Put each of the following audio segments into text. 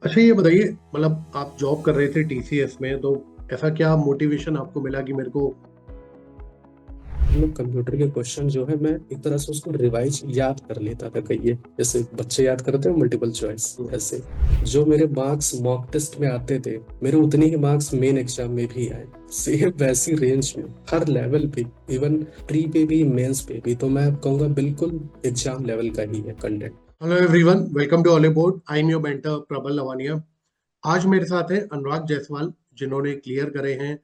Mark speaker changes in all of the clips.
Speaker 1: अच्छा, ये बताइए, मतलब आप जॉब कर रहे थे टीसीएस में, तो ऐसा क्या मोटिवेशन आपको मिला कि मेरे को।
Speaker 2: मतलब कंप्यूटर के क्वेश्चन जो है मैं एक तरह से उसको रिवाइज याद कर लेता था। कहिए जैसे बच्चे याद करते हैं मल्टीपल चॉइस, ऐसे जो मेरे मार्क्स मॉक टेस्ट में आते थे मेरे उतने ही मार्क्स मेन एग्जाम में भी आए। सेम वैसी रेंज में हर लेवल पे, इवन प्री पे भी मेंस पे भी, तो मैं कहूँगा बिल्कुल एग्जाम लेवल का ही है content.
Speaker 1: Hello everyone, welcome to all about. I am your mentor Prabal Lavania. आज मेरे साथ है अनुराग जायसवाल, जिन्होंने क्लियर करे हैं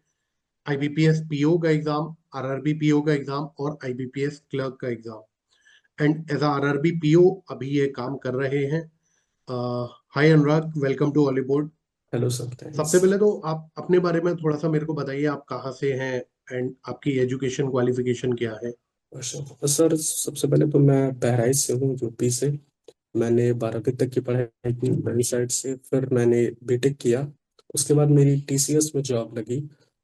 Speaker 1: आईबीपीएस पीओ का एग्जाम, आरआरबी पीओ का एग्जाम और आईबीपीएस क्लर्क का exam. And as RRB PO अभी ये काम कर रहे हैं। Hi Anurag, welcome to all about.
Speaker 2: Hello sir,
Speaker 1: सबसे
Speaker 2: थैंक्स।
Speaker 1: पहले तो आप अपने बारे में थोड़ा सा मेरे को बताइए, आप कहाँ से हैं एंड आपकी एजुकेशन क्वालिफिकेशन क्या है।
Speaker 2: अच्छा सर, सबसे पहले तो मैं बहराइच से हूँ, यूपी से। मैंने 12वीं तक की पढ़ाई की मेरी साइड से, फिर मैंने बीटेक किया। उसके बाद मेरी टीसीएस में जॉब लगी।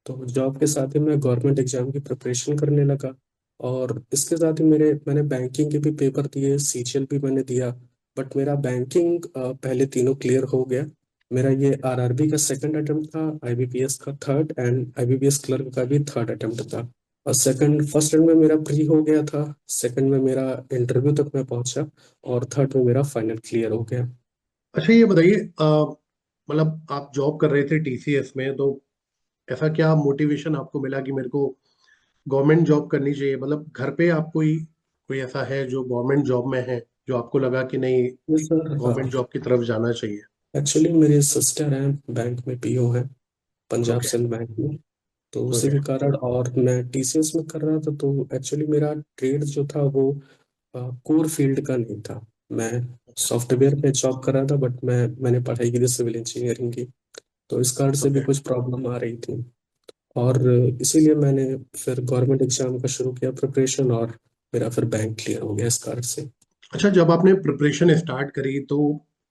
Speaker 2: तो जॉब के साथ ही मैं गवर्नमेंट एग्जाम की प्रिपरेशन करने लगा। और इसके साथ ही मैंने बैंकिंग के भी पेपर दिए, सीजीएल भी मैंने दिया। बट मेरा बैंकिंग पहले तीनों क्लियर हो गया। मेरा ये आरआरबी का सेकंड अटेम्प्ट था, आईबीपीएस का थर्ड, एंड आईबीपीएस क्लर्क का भी थर्ड अटेम्प्ट था। और सेकंड फर्स्ट राउंड में मेरा प्री हो गया था। सेकंड में मेरा इंटरव्यू तक मैं पहुंचा। और थर्ड में मेरा फाइनल क्लियर हो गया।
Speaker 1: अच्छा, ये बताइए, मतलब आप जॉब कर रहे थे टीसीएस में, तो ऐसा क्या मोटिवेशन आपको मिला कि मेरे को गवर्नमेंट जॉब करनी चाहिए। मतलब घर पे आप कोई कोई ऐसा है जो गवर्नमेंट जॉब में है, जो आपको लगा कि नहीं,
Speaker 2: ये सर,
Speaker 1: गवर्नमेंट जॉब की तरफ जाना चाहिए।
Speaker 2: एक्चुअली मेरे सिस्टर हैं, बैंक में पीओ हैं, पंजाब
Speaker 1: ओके।
Speaker 2: सिंध बैंक में। तो उसी
Speaker 1: ओके।
Speaker 2: के कारण, और मैं टीसीएस में कर रहा था, तो एक्चुअली मेरा ट्रेड जो था वो कोर फील्ड का नहीं था। मैं सॉफ्टवेयर पे जॉब कर रहा था, बट मैंने पढ़ाई की थी सिविल इंजीनियरिंग की। तो इस कारण से भी
Speaker 1: ओके।
Speaker 2: कुछ प्रॉब्लम आ रही थी। और इसीलिए मैंने फिर गवर्नमेंट एग्जाम का शुरू किया प्रिपरेशन, और मेरा फिर बैंक क्लियर हो गया इस कारण से।
Speaker 1: अच्छा, जब आपने प्रिपरेशन स्टार्ट करी तो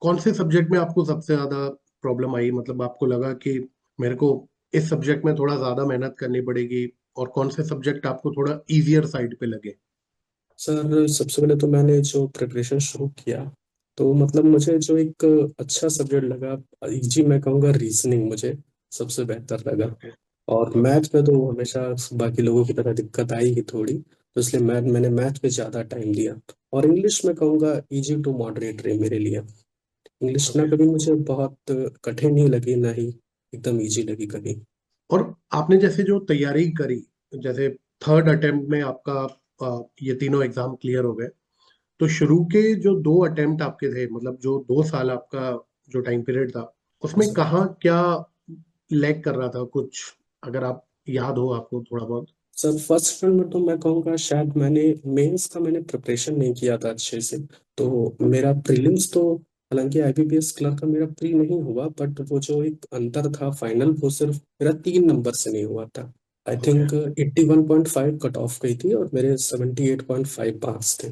Speaker 1: कौन से सब्जेक्ट में आपको सबसे ज्यादा प्रॉब्लम आई, मतलब आपको लगा कि मेरे को इस सब्जेक्ट में थोड़ा ज्यादा मेहनत करनी पड़ेगी, और कौन से सब्जेक्ट आपको थोड़ा इजियर साइड पे लगे।
Speaker 2: सर, सबसे पहले तो मैंने जो प्रिपरेशन शुरू किया, तो मतलब मुझे जो एक अच्छा सब्जेक्ट लगा, जी मैं कहूँगा रीजनिंग मुझे सबसे बेहतर लगा।
Speaker 1: ओके।
Speaker 2: और
Speaker 1: ओके।
Speaker 2: मैथ में तो हमेशा बाकी लोगों की तरह दिक्कत आई ही थोड़ी, तो इसलिए मैंने मैथ पे ज़्यादा टाइम दिया। और इंग्लिश में कहूँगा इजी टू मॉडरेट रही मेरे लिए। इंग्लिश ना
Speaker 1: ओके।
Speaker 2: कभी मुझे बहुत कठिन ही लगी, ना ही एकदम इजी लगी कभी।
Speaker 1: और आपने जैसे जो तैयारी करी, जैसे थर्ड अटेम्प्ट में आपका ये तीनों एग्जाम क्लियर हो गए, तो शुरू के जो दो अटेम्प्ट आपके थे, मतलब जो 2 साल आपका जो टाइम पीरियड था, उसमें कहाँ क्या लैग कर रहा था कुछ, अगर आप याद हो आपको थोड़ा बहुत।
Speaker 2: सर, फर्स्ट राउंड में तो मैं कहूँगा शायद मैंने मेंस का मैंने प्रिपरेशन नहीं किया था अच्छे से। तो मेरा प्रीलिम्स तो, हालांकि आईबीपीएस क्लर्क का मेरा प्री नहीं हुआ, बट वो जो एक अंतर था फाइनल, वो सिर्फ मेरा 3 नंबर से नहीं हुआ था। आई
Speaker 1: ओके।
Speaker 2: थिंक 81.5 कट ऑफ गई थी और मेरे 78.5 मार्क्स थे।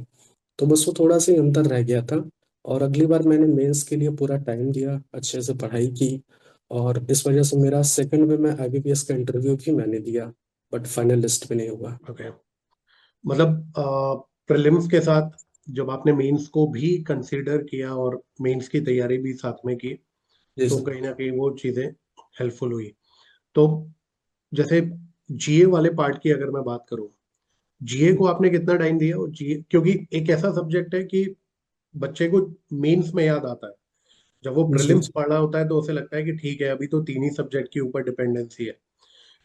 Speaker 2: तो बस वो थोड़ा सा ही अंतर रह गया था। और अगली बार मैंने मेंस के लिए पूरा टाइम दिया, अच्छे से पढ़ाई की। और इस वजह से मेरा सेकंड में मैं आईबीपीएस का इंटरव्यू भी मैंने दिया, बट फाइनल लिस्ट में नहीं हुआ।
Speaker 1: ओके। मतलब प्रीलिम्स के साथ जब आपने मेंस को भी कंसीडर किया और मेंस की तैयारी भी साथ में की,
Speaker 2: जी
Speaker 1: तो
Speaker 2: सर।
Speaker 1: कहीं ना कहीं वो चीज़ें हेल्पफुल हुई। तो जैसे जीए वाले पार्ट की अगर मैं बात करूं, जीए को आपने कितना टाइम दिया? और जीए क्योंकि एक ऐसा सब्जेक्ट है कि बच्चे को मेंस में याद आता है, जब वो
Speaker 2: जी
Speaker 1: प्रीलिम्स
Speaker 2: जी
Speaker 1: पढ़ रहा होता है तो उसे लगता है कि ठीक है, अभी तो तीन ही सब्जेक्ट के ऊपर डिपेंडेंसी है।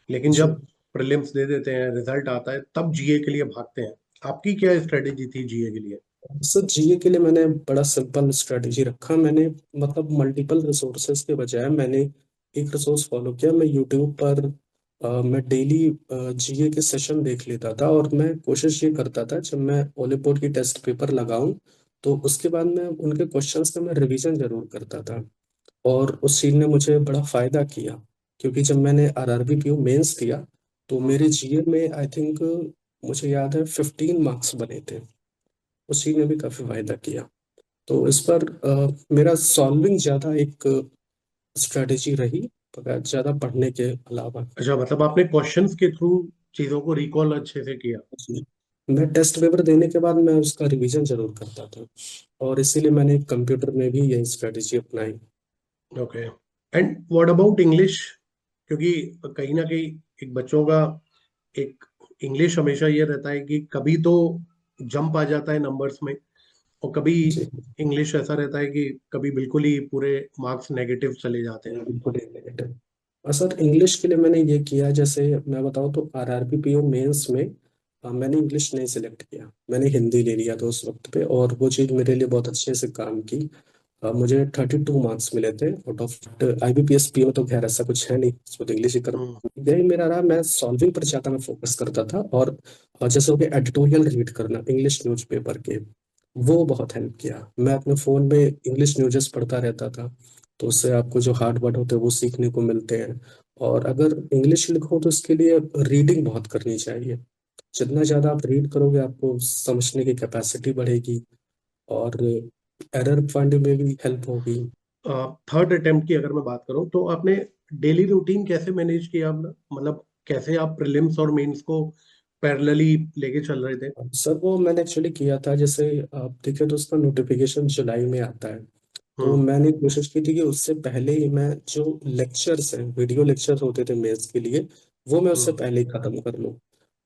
Speaker 1: लेकिन
Speaker 2: जी।
Speaker 1: जब प्रीलिम्स दे देते हैं, रिजल्ट आता है, तब जीए के लिए भागते हैं। आपकी क्या स्ट्रेटेजी थी जीए के लिए?
Speaker 2: सर, जीए के लिए मैंने बड़ा सिंपल स्ट्रेटेजी रखा। मैंने मतलब मल्टीपल रिसोर्सेज के बजाय मैंने एक रिसोर्स फॉलो किया। मैं यूट्यूब पर मैं डेली जीए के सेशन देख लेता था, और मैं कोशिश ये करता था जब मैं ओले बोर्ड की टेस्ट पेपर लगाऊं, तो उसके बाद मैं उनके क्वेश्चंस का मैं रिवीजन जरूर करता था। और उस चीज ने मुझे बड़ा फायदा किया, क्योंकि जब मैंने आरआरबी पीओ मेंस दिया, तो मेरे जीए में आई थिंक, मुझे याद है 15 मार्क्स बने थे। उस चीज ने भी काफी फायदा किया। तो इस पर मेरा सॉल्विंग ज्यादा एक स्ट्रेटेजी रही, बगैर ज्यादा पढ़ने के अलावा।
Speaker 1: अच्छा, मतलब आपने क्वेश्चंस के थ्रू चीजों को रिकॉल अच्छे से किया।
Speaker 2: जी। मैं टेस्ट पेपर देने के बाद मैं उसका रिवीजन जरूर करता था, और इसीलिए मैंने कंप्यूटर में भी यही स्ट्रेटेजी अपनाई।
Speaker 1: Okay. And what about English? क्योंकि कहीं ना कहीं एक बच्चों का एक इंग्लिश हमेशा ये रहता है कि कभी तो जंप आ जाता है नंबर्स में, और कभी
Speaker 2: जी
Speaker 1: इंग्लिश ऐसा रहता है कि कभी बिल्कुल ही पूरे मार्क्स नेगेटिव चले जाते हैं।
Speaker 2: बिल्कुल ही नेगेटिव। और सर इंग्लिश के लिए मैंने ये किया, जैसे मैं बताऊँ तो आरआरबी पीओ मेंस में मैंने इंग्लिश नहीं सिलेक्ट किया, मैंने हिंदी ले लिया था उस वक्त पे, और वो चीज़ मेरे लिए बहुत अच्छे से काम की। मुझे 32 मार्क्स मिले थे आउट ऑफ आईबीपीएस पीओ, तो खैर ऐसा कुछ है नहीं, उसमें तो इंग्लिश ही कर।
Speaker 1: हम्म।
Speaker 2: यही मेरा रहा, मैं सॉल्विंग पर ज़्यादा मैं फोकस करता था, और जैसे हो गया एडिटोरियल रीड करना इंग्लिश न्यूज़पेपर के, वो बहुत हेल्प किया। मैं अपने फ़ोन में इंग्लिश न्यूज़ेस पढ़ता रहता था, तो उससे आपको जो हार्ड वर्ड होते हैं वो सीखने को मिलते हैं। और अगर इंग्लिश लिखो तो इसके लिए रीडिंग बहुत करनी चाहिए। जितना ज़्यादा आप रीड करोगे आपको समझने की कैपेसिटी बढ़ेगी, और एरर फाइंडिंग में भी हेल्प होगी।
Speaker 1: थर्ड अटेम्प्ट की अगर मैं बात करूं तो आपने डेली रूटीन कैसे मैनेज किया अपना, मतलब कैसे आप प्रीलिम्स और मेंस को पैरेलली लेके चल रहे थे?
Speaker 2: सर वो मैंने एक्चुअली किया था, जैसे आप देखें तो उसका नोटिफिकेशन जुलाई में आता है। तो
Speaker 1: हम्म।
Speaker 2: मैंने कोशिश की थी कि उससे पहले ही मैं जो लेक्चर्स हैं, वीडियो लेक्चर्स होते थे मेंस के लिए, वो मैं उससे
Speaker 1: हम्म।
Speaker 2: पहले ही खत्म कर लूँ।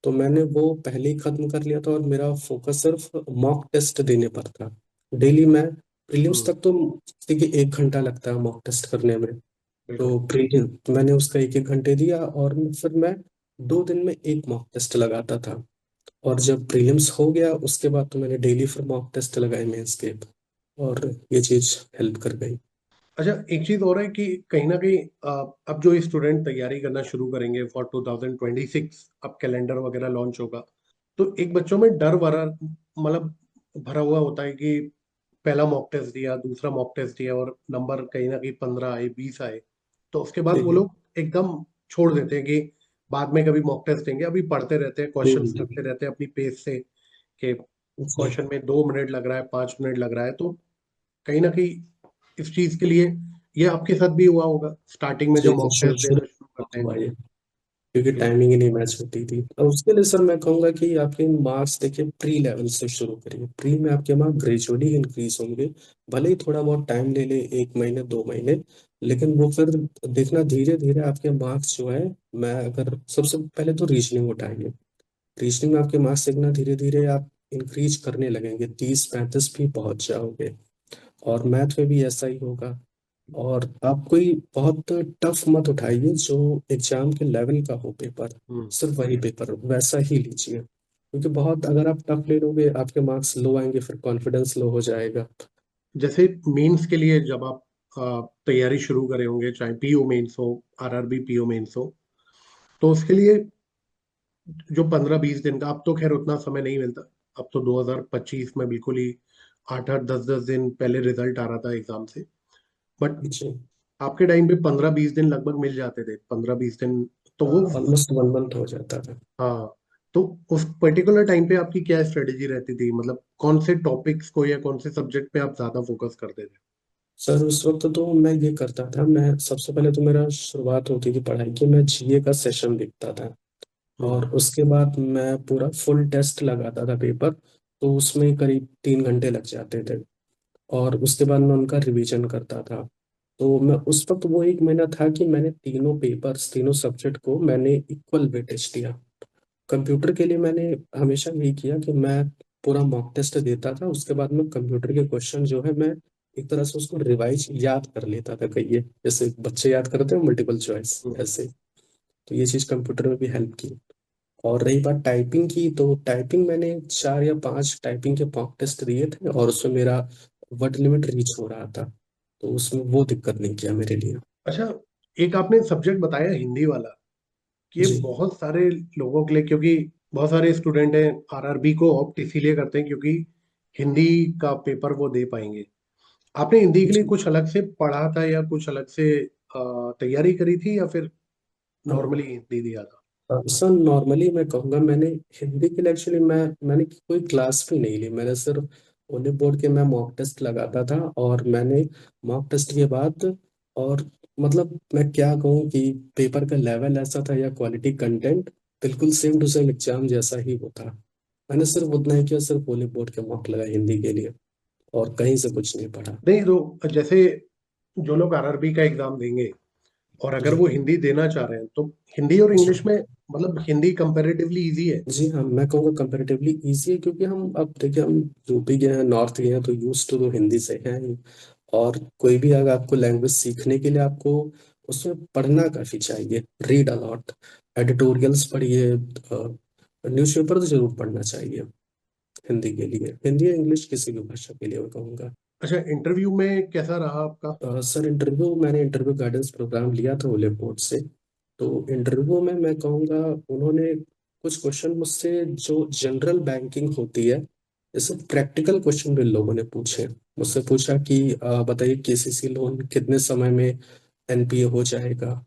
Speaker 2: तो मैंने वो पहले ही खत्म कर लिया था, और मेरा फोकस सिर्फ मॉक टेस्ट देने पर था। डेली मैं प्रीलिम्स
Speaker 1: हम्म।
Speaker 2: तक तो देखिए 1 घंटा लगता है मॉक टेस्ट करने में।
Speaker 1: बिल्कुल।
Speaker 2: तो प्रीलिम तो मैंने उसका 1-1 घंटे दिया, और फिर मैं 2 दिन में एक मॉक टेस्ट लगाता था। और जब प्रीलिम्स हो गया उसके बाद तो मैंने डेली फिर मॉक टेस्ट लगाए मेंस के, और ये चीज हेल्प कर गई।
Speaker 1: अच्छा, एक चीज और है कि कहीं ना कहीं अब जो स्टूडेंट तैयारी करना शुरू करेंगे फॉर 2026, अब कैलेंडर वगैरह लॉन्च होगा, तो एक बच्चों में डर भरा, मतलब भरा हुआ होता है कि पहला मॉक टेस्ट दिया, दूसरा मॉक टेस्ट दिया और नंबर कहीं ना कहीं 15 आए, 20 आए, तो उसके बाद वो
Speaker 2: जी।
Speaker 1: लोग एकदम छोड़ देते हैं कि बाद में कभी मॉक टेस्ट देंगे। अभी पढ़ते रहते हैं, क्वेश्चंस
Speaker 2: हम्म,
Speaker 1: करते रहते हैं अपनी पेज से कि
Speaker 2: जी
Speaker 1: क्वेश्चन में 2 मिनट लग रहा है, 5 मिनट लग रहा है। तो कहीं ना कहीं इस चीज के लिए ये आपके साथ भी हुआ होगा स्टार्टिंग में
Speaker 2: जी।
Speaker 1: जब
Speaker 2: तो
Speaker 1: मॉक
Speaker 2: शुरू
Speaker 1: टेस्ट
Speaker 2: शुरू
Speaker 1: देना शुरू
Speaker 2: बहुत
Speaker 1: करते हैं।
Speaker 2: हुआ ये, क्योंकि
Speaker 1: बिल्कुल।
Speaker 2: टाइमिंग ही नहीं मैच होती थी। और उसके लिए सर मैं कहूंगा कि आपके मार्क्स देखिए प्री लेवल से शुरू करिए। प्री में आपके मार्क्स ग्रेजुअली इंक्रीज होंगे, भले ही थोड़ा बहुत टाइम ले ले, 1 महीने 2 महीने, लेकिन वो फिर देखना धीरे धीरे आपके मार्क्स जो है। मैं अगर सबसे पहले तो रीजनिंग उठाइए, रीजनिंग में आपके मार्क्स देखना धीरे धीरे आप इंक्रीज करने लगेंगे, 30-35 भी पहुंच जाओगे। और मैथ में भी ऐसा ही होगा। और आप कोई बहुत टफ मत उठाइए, जो एग्जाम के लेवल का हो पेपर,
Speaker 1: हम्म।
Speaker 2: सिर्फ वही पेपर वैसा ही लीजिए, क्योंकि बहुत अगर आप टफ ले लोगे आपके मार्क्स लो आएंगे, फिर कॉन्फिडेंस लो हो जाएगा।
Speaker 1: जैसे मेंस के लिए जब आप तैयारी शुरू करे होंगे, चाहे पीओ मेंस हो, आरआरबी पीओ मेंस हो, तो उसके लिए जो 15-20 दिन का, अब तो खैर उतना समय नहीं मिलता। अब तो 2025 में बिल्कुल ही 8-8 10-10 दिन पहले रिजल्ट आ रहा था एग्जाम से। बट
Speaker 2: जी।
Speaker 1: आपके टाइम पे 15-20 दिन लगभग मिल जाते थे, 15-20 दिन। तो वो,
Speaker 2: ऑलमोस्ट 1 मंथ हो जाता था।
Speaker 1: हाँ, तो उस पर्टिकुलर टाइम पे आपकी क्या स्ट्रेटेजी रहती थी, मतलब कौन से टॉपिक्स को या कौन से सब्जेक्ट पे आप ज्यादा फोकस करते थे?
Speaker 2: सर उस वक्त तो मैं ये करता था, मैं सबसे पहले तो मेरा शुरुआत होती थी पढ़ाई की, मैं जीए का सेशन लिखता था।
Speaker 1: हम्म।
Speaker 2: और उसके बाद मैं पूरा फुल टेस्ट लगाता था पेपर, तो उसमें करीब 3 घंटे लग जाते थे। और उसके बाद मैं उनका रिवीजन करता था। तो मैं उस वक्त वो 1 महीना था कि मैंने तीनों पेपर्स, तीनों सब्जेक्ट को मैंने इक्वल वेटेज दिया। कंप्यूटर के लिए मैंने हमेशा यही किया कि मैं पूरा मॉक टेस्ट देता था, उसके बाद में कंप्यूटर के क्वेश्चन जो है मैं एक तरह से उसको रिवाइज याद कर लेता था, कहिए जैसे बच्चे याद करते हैं मल्टीपल चॉइस
Speaker 1: हम्म।
Speaker 2: ऐसे। तो ये चीज़ कंप्यूटर में भी हेल्प की। और रही बात टाइपिंग की, तो टाइपिंग मैंने 4 या 5 टाइपिंग के मॉक टेस्ट दिए थे, और उसमें मेरा वर्ड लिमिट रीच हो रहा था, तो उसमें वो दिक्कत नहीं किया मेरे लिए।
Speaker 1: अच्छा, एक आपने सब्जेक्ट बताया हिंदी वाला, कि ये
Speaker 2: जी
Speaker 1: बहुत सारे लोगों के लिए, क्योंकि बहुत सारे स्टूडेंट हैं आरआरबी को ऑप्ट इसीलिए करते हैं क्योंकि हिंदी का पेपर वो दे पाएंगे। आपने हिंदी के लिए
Speaker 2: जी।
Speaker 1: कुछ अलग से पढ़ा था या कुछ अलग से तैयारी करी थी, या फिर
Speaker 2: हाँ,
Speaker 1: नॉर्मली हिंदी दिया था?
Speaker 2: सर नॉर्मली मैं कहूँगा मैंने हिंदी के लिए एक्चुअली मैंने कोई क्लास भी नहीं ली, मैंने सिर्फ ओनली बोर्ड के मैं मॉक टेस्ट लगाता था। और मैंने मॉक टेस्ट के बाद, और मतलब मैं क्या कहूँ कि पेपर का लेवल ऐसा था या क्वालिटी कंटेंट बिल्कुल सेम टू सेम एग्जाम जैसा ही होता। मैंने सिर्फ उतना ही किया, सिर्फ ओनली बोर्ड के मॉक लगाए हिंदी के लिए, और कहीं से कुछ नहीं पढ़ा।
Speaker 1: नहीं, तो जैसे जो लोग आरआरबी का एग्जाम देंगे और अगर
Speaker 2: जी
Speaker 1: वो हिंदी देना चाह रहे हैं तो हिंदी और
Speaker 2: जी
Speaker 1: इंग्लिश में, मतलब हिंदी कंपैरेटिवली इजी है।
Speaker 2: जी हाँ, मैं कहूँगा कंपेरेटिवली इजी है, क्योंकि हम अब देखिए हम यूपी गए हैं, नॉर्थ गए हैं, तो यूज तो हिंदी से है ही। और कोई भी अगर आपको लैंग्वेज सीखने के लिए आपको उसमें पढ़ना काफी चाहिए, रीड अलॉट, एडिटोरियल्स पढ़िए, न्यूज़पेपर तो जरूर पढ़ना चाहिए हिंदी के लिए, हिंदी या इंग्लिश किसी भी भाषा के लिए मैं कहूँगा।
Speaker 1: अच्छा, इंटरव्यू में कैसा रहा आपका?
Speaker 2: सर मैंने इंटरव्यू गाइडेंस प्रोग्राम लिया था ओले बोर्ड से। तो इंटरव्यू में मैं कहूँगा उन्होंने कुछ क्वेश्चन मुझसे जो जनरल बैंकिंग होती है, जैसे प्रैक्टिकल क्वेश्चन भी लोगों ने पूछे। मुझसे पूछा कि बताइए केसीसी लोन कितने समय में एनपीए हो जाएगा,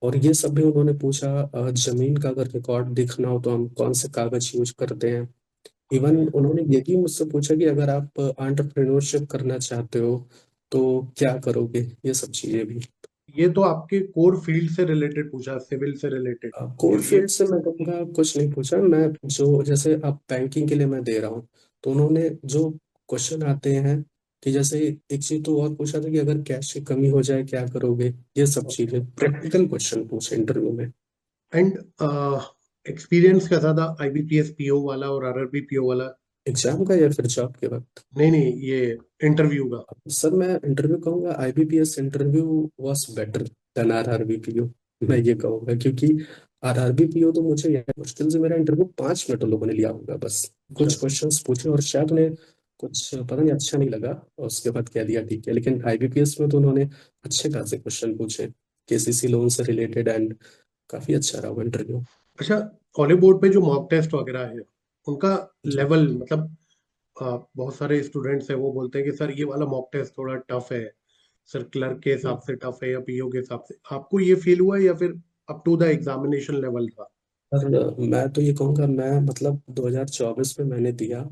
Speaker 2: और ये सब भी उन्होंने पूछा। जमीन का अगर रिकॉर्ड दिखना हो तो हम कौन से कागज यूज करते हैं। इवन उन्होंने ये भी मुझसे पूछा कि अगर आप एंटरप्रेन्योरशिप करना चाहते हो तो क्या करोगे, ये सब चीजें भी।
Speaker 1: ये तो आपके कोर फील्ड से रिलेटेड पूछा, सिविल से रिलेटेड,
Speaker 2: कोर
Speaker 1: क्योंकि
Speaker 2: फील्ड से मैं कहूँगा कुछ नहीं पूछा। मैं जो जैसे अब बैंकिंग के लिए मैं दे रहा हूँ, तो उन्होंने जो क्वेश्चन आते हैं कि जैसे एक चीज तो और पूछा था कि अगर कैश की कमी हो जाए क्या करोगे, ये सब चीजें प्रैक्टिकल क्वेश्चन पूछे इंटरव्यू में।
Speaker 1: एंड एक्सपीरियंस कैसा था आईबीपीएस पीओ वाला और आरआरबी पीओ वाला?
Speaker 2: एग्जाम का या फिर जॉब के वक्त?
Speaker 1: नहीं नहीं, ये इंटरव्यू का।
Speaker 2: सर मैं इंटरव्यू कहूँगा IBPS interview was better than आरआरबीपीओ, मैं ये कहूँगा, क्योंकि आरआरबीपीओ तो मुझे यह मुश्किल से मेरा इंटरव्यू 5 मिनट लोगों ने लिया होगा बस।
Speaker 1: अच्छा।
Speaker 2: कुछ क्वेश्चंस पूछे और शायद उन्हें कुछ पता नहीं अच्छा नहीं लगा, और उसके बाद कह दिया ठीक है। लेकिन आईबीपीएस में तो उन्होंने अच्छे खासे क्वेश्चन पूछे केसीसी लोन से रिलेटेड, एंड काफी अच्छा रहा वो इंटरव्यू।
Speaker 1: अच्छा, कॉलेज बोर्ड पे जो मॉक टेस्ट वगैरह है, उनका
Speaker 2: जी
Speaker 1: लेवल मतलब, बहुत सारे स्टूडेंट्स हैं वो बोलते हैं कि सर ये वाला मॉक टेस्ट थोड़ा टफ है, सर क्लर्क के हिसाब से टफ है या पीओ के हिसाब से, आपको ये फील हुआ या फिर up to the examination level था?
Speaker 2: पर मैं तो ये कहूँगा, मैं मतलब 2024 में मैंने दिया,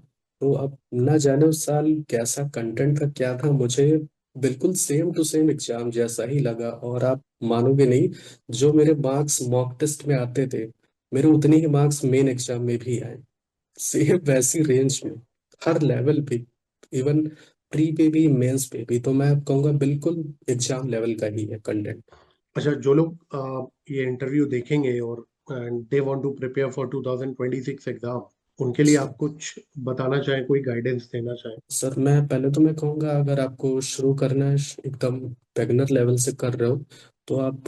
Speaker 2: तो अब ना जाने उस साल कैसा कंटेंट का क्या था, मुझे बिल्कुल सेम टू सेम एग्जाम जैसा ही लगा। और आप मानोगे नहीं, जो मेरे मार्क्स मॉक टेस्ट में आते थे, मेरे उतने ही मार्क्स मेन एग्जाम में भी आए, सेम वैसी रेंज में, हर लेवल पे, इवन प्री पे भी मेंस पे भी। तो मैं कहूँगा बिल्कुल एग्जाम लेवल का ही है कंटेंट।
Speaker 1: अच्छा, जो लोग ये इंटरव्यू देखेंगे और they want to prepare for 2026 exam, उनके लिए आप कुछ बताना चाहें, कोई गाइडेंस देना चाहें?
Speaker 2: सर मैं पहले तो मैं कहूँगा, अगर आपको शुरू करना है एकदम बेगनर लेवल से कर रहे हो, तो आप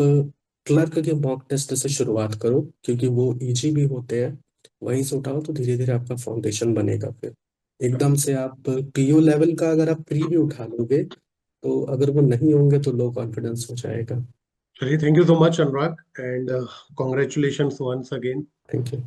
Speaker 2: क्लर्क के मॉक टेस्ट से शुरुआत करो, क्योंकि वो इजी भी होते हैं। वहीं से उठाओ तो धीरे धीरे आपका फाउंडेशन बनेगा। फिर एकदम से आप पीयू लेवल का अगर आप प्री भी उठा लोगे, तो अगर वो नहीं होंगे तो लो कॉन्फिडेंस हो जाएगा।
Speaker 1: चलिए, thank you so much Anurag, and congratulation once again.
Speaker 2: Thank you.